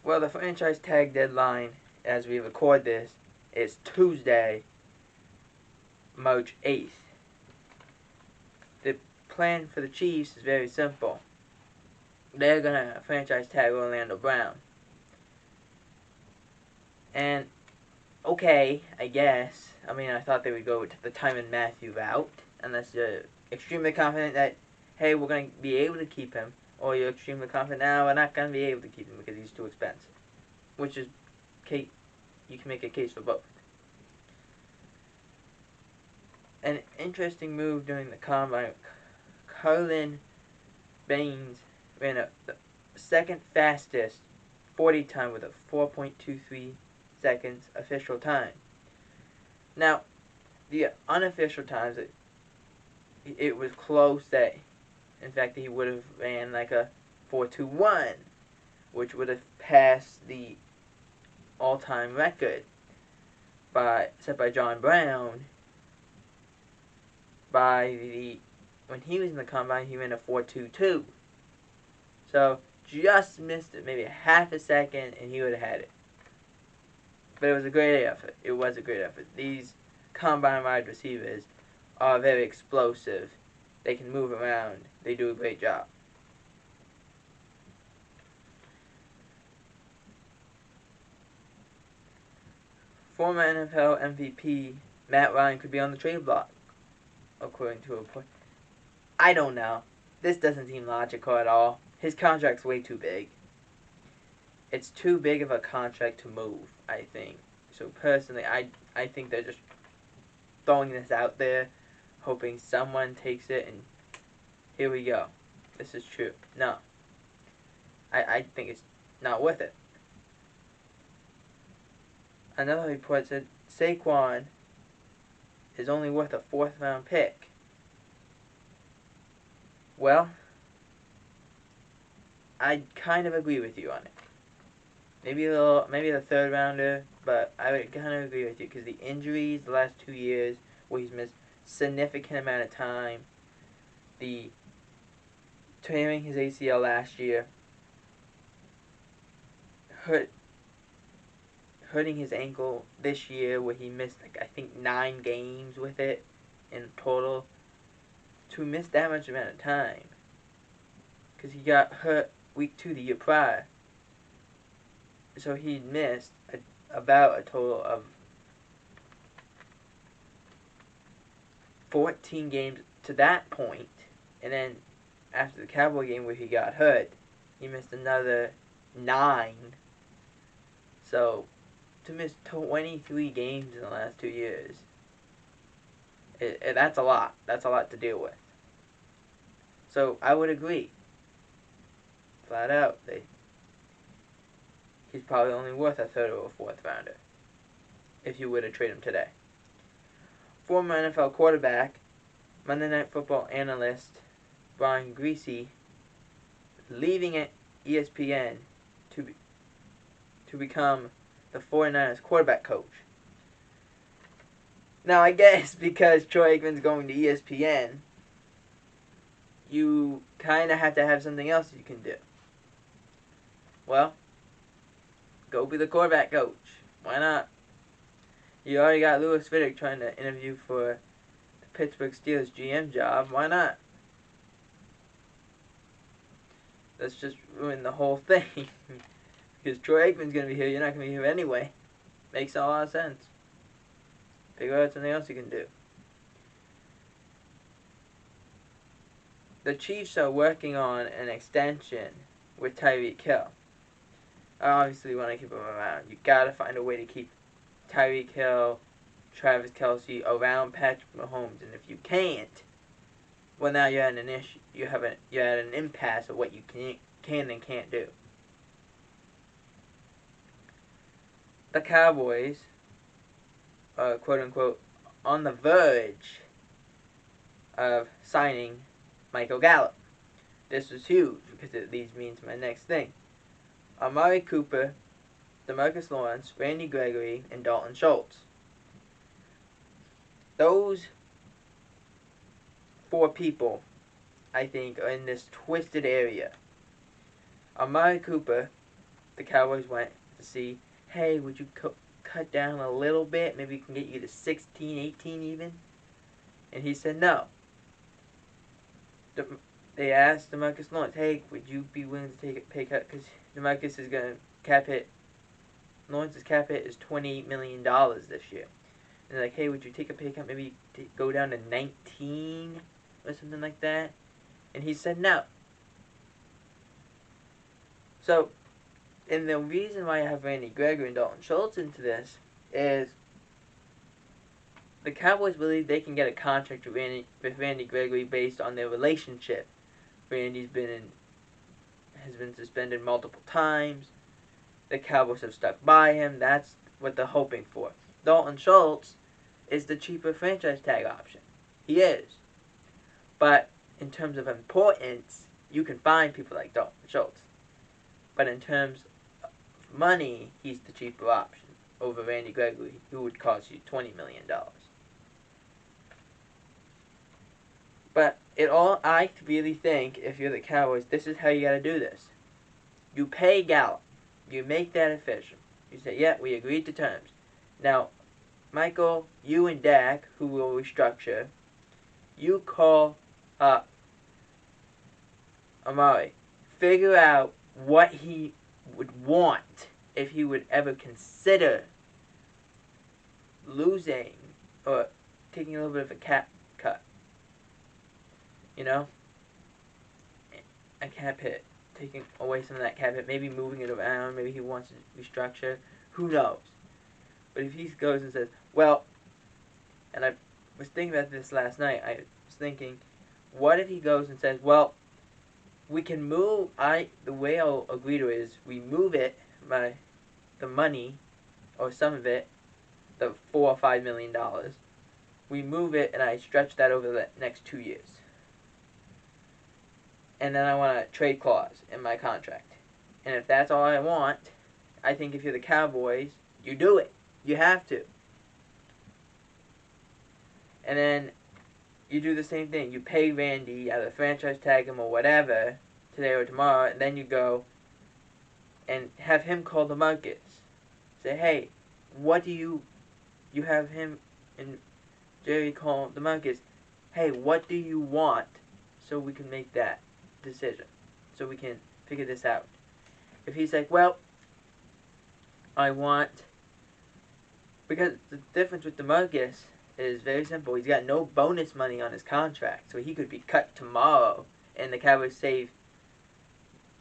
Well, the franchise tag deadline, as we record this, is Tuesday, March 8th. The plan for the Chiefs is very simple. They're going to franchise tag Orlando Brown. And, okay, I guess. I mean, I thought they would go to the Tyrann Mathieu route, unless you're extremely confident that, hey, we're going to be able to keep him, or you're extremely confident, now we're not going to be able to keep him because he's too expensive. Which is, you can make a case for both. An interesting move during the combine, Kalon Barnes ran the second fastest 40 time with a 4.23 seconds official time. Now, the unofficial times, it was close that, in fact, he would have ran like a 4.21, which would have passed the all-time record set by John Brown. When he was in the combine, he ran a 4.22. So just missed it, maybe a half a second, and he would have had it. But it was a great effort. It was a great effort. These combine wide receivers are very explosive. They can move around. They do a great job. Former NFL MVP Matt Ryan could be on the trade block, according to a report. I don't know. This doesn't seem logical at all. His contract's way too big. It's too big of a contract to move, I think. So personally, I think they're just throwing this out there, hoping someone takes it, and here we go. This is true. No. I think it's not worth it. Another report said Saquon is only worth a 4th round pick. Well, I kind of agree with you on it. Maybe the 3rd rounder, but I would kind of agree with you because the injuries the last 2 years, where he's missed significant amount of time, the tearing his ACL last year, hurting his ankle this year, where he missed I think 9 games with it in total. To miss that much amount of time, because he got hurt week 2 the year prior, so he missed about a total of 14 games to that point, and then after the Cowboy game where he got hurt, he missed another 9. So to miss 23 games in the last 2 years, that's a lot. That's a lot to deal with. So I would agree, flat out, he's probably only worth a 3rd or a 4th rounder if you were to trade him today. Former NFL quarterback, Monday Night Football analyst Bryan Greise, leaving at ESPN to become the 49ers quarterback coach. Now, I guess because Troy Aikman's going to ESPN, you kind of have to have something else you can do. Well, go be the quarterback coach. Why not? You already got Louis Riddick trying to interview for the Pittsburgh Steelers GM job. Why not? Let's just ruin the whole thing. Because Troy Aikman's going to be here. You're not going to be here anyway. Makes a lot of sense. Figure out something else you can do. The Chiefs are working on an extension with Tyreek Hill. I obviously want to keep him around. You gotta find a way to keep Tyreek Hill, Travis Kelce around Patrick Mahomes, and if you can't, well, now you're at an issue. You're at an impasse of what you can and can't do. The Cowboys are, quote unquote, on the verge of signing Michael Gallup. This was huge because it leads me into my next thing. Amari Cooper, DeMarcus Lawrence, Randy Gregory, and Dalton Schultz. Those 4 people, I think, are in this twisted area. Amari Cooper, the Cowboys went to see, hey, would you cut down a little bit? Maybe we can get you to 16, 18 even. And he said no. They asked DeMarcus Lawrence, hey, would you be willing to take a pay cut? Because DeMarcus is going to cap hit. Lawrence's cap hit is $28 million this year. And they're like, hey, would you take a pay cut? Maybe go down to 19 or something like that. And he said no. So, and the reason why I have Randy Gregory and Dalton Schultz into this is the Cowboys believe they can get a contract with Randy Gregory based on their relationship. Randy's has been suspended multiple times. The Cowboys have stuck by him. That's what they're hoping for. Dalton Schultz is the cheaper franchise tag option. He is. But in terms of importance, you can find people like Dalton Schultz. But in terms of money, he's the cheaper option over Randy Gregory, who would cost you $20 million. But I really think, if you're the Cowboys, this is how you got to do this. You pay Gallup. You make that official. You say, yeah, we agreed to terms. Now, Michael, you and Dak, who will restructure, you call up Amari. Figure out what he would want if he would ever consider losing or taking a little bit of a cap cut. You know? A cap hit. Taking away some of that cap hit. Maybe moving it around. Maybe he wants to restructure. Who knows? But if he goes and says, well, and I was thinking about this last night. I was thinking, what if he goes and says, well, we can move, the way I'll agree to it is we move it by the money, or some of it, the $4 or $5 million. We move it and I stretch that over the next 2 years. And then I want a trade clause in my contract. And if that's all I want, I think if you're the Cowboys, you do it. You have to. And then you do the same thing. You pay Randy, either franchise tag him or whatever, today or tomorrow, and then you go and have him call DeMarcus. Say, hey, what do you have him and Jerry call DeMarcus. Hey, what do you want? So we can make that decision. So we can figure this out. If he's like, well, I want... Because the difference with DeMarcus is very simple. He's got no bonus money on his contract. So he could be cut tomorrow and the Cowboys save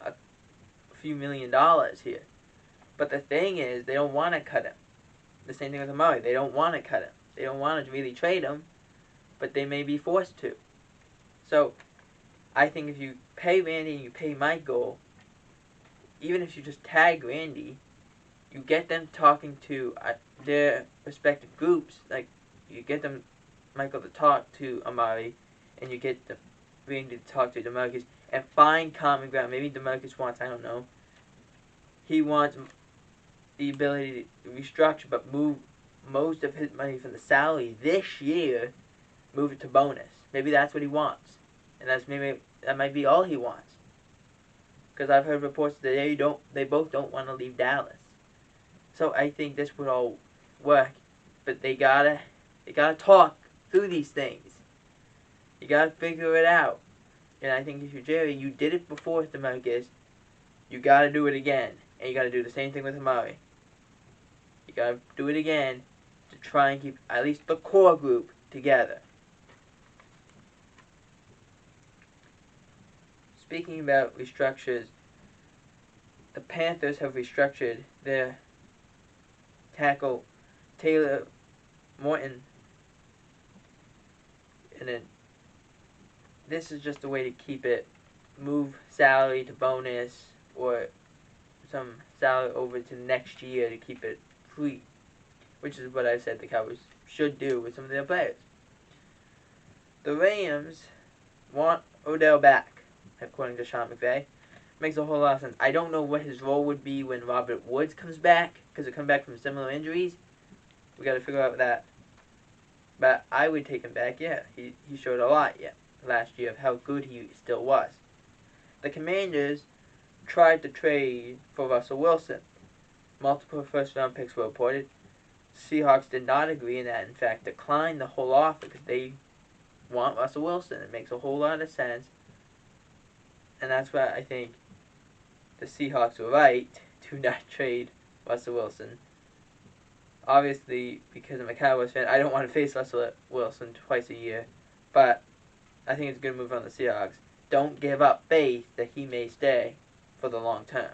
a few $1 million here. But the thing is, they don't want to cut him. The same thing with Amari. They don't want to cut him. They don't want to really trade him, but they may be forced to. So, I think if you pay Randy and you pay Michael, even if you just tag Randy, you get them talking to their respective groups. Like, you get them, Michael, to talk to Amari, and you get Randy to talk to DeMarcus, and find common ground. Maybe DeMarcus wants, I don't know, he wants the ability to restructure, but move most of his money from the salary this year, move it to bonus. Maybe that's what he wants, and that might be all he wants. Because I've heard reports that they both don't want to leave Dallas. So I think this would all work, but they gotta talk through these things. You gotta figure it out. And I think if you're Jerry, you did it before with DeMarcus, you gotta do it again, and you gotta do the same thing with Amari. You gotta do it again to try and keep at least the core group together. Speaking about restructures, the Panthers have restructured their tackle Taylor Morton, and then this is just a way to keep it, move salary to bonus or some salary over to next year to keep it free, which is what I said the Cowboys should do with some of their players. The Rams want Odell back, according to Sean McVay. Makes a whole lot of sense. I don't know what his role would be when Robert Woods comes back, because he comes back from similar injuries. We got to figure out that. But I would take him back, yeah. He showed a lot, yeah, last year of how good he still was. The Commanders tried to trade for Russell Wilson. Multiple first-round picks were reported. Seahawks did not agree, and that in fact declined the whole offer because they want Russell Wilson. It makes a whole lot of sense, and that's why I think the Seahawks were right to not trade Russell Wilson. Obviously, because I'm a Cowboys fan, I don't want to face Russell Wilson twice a year, but I think it's a good move on the Seahawks. Don't give up faith that he may stay for the long term.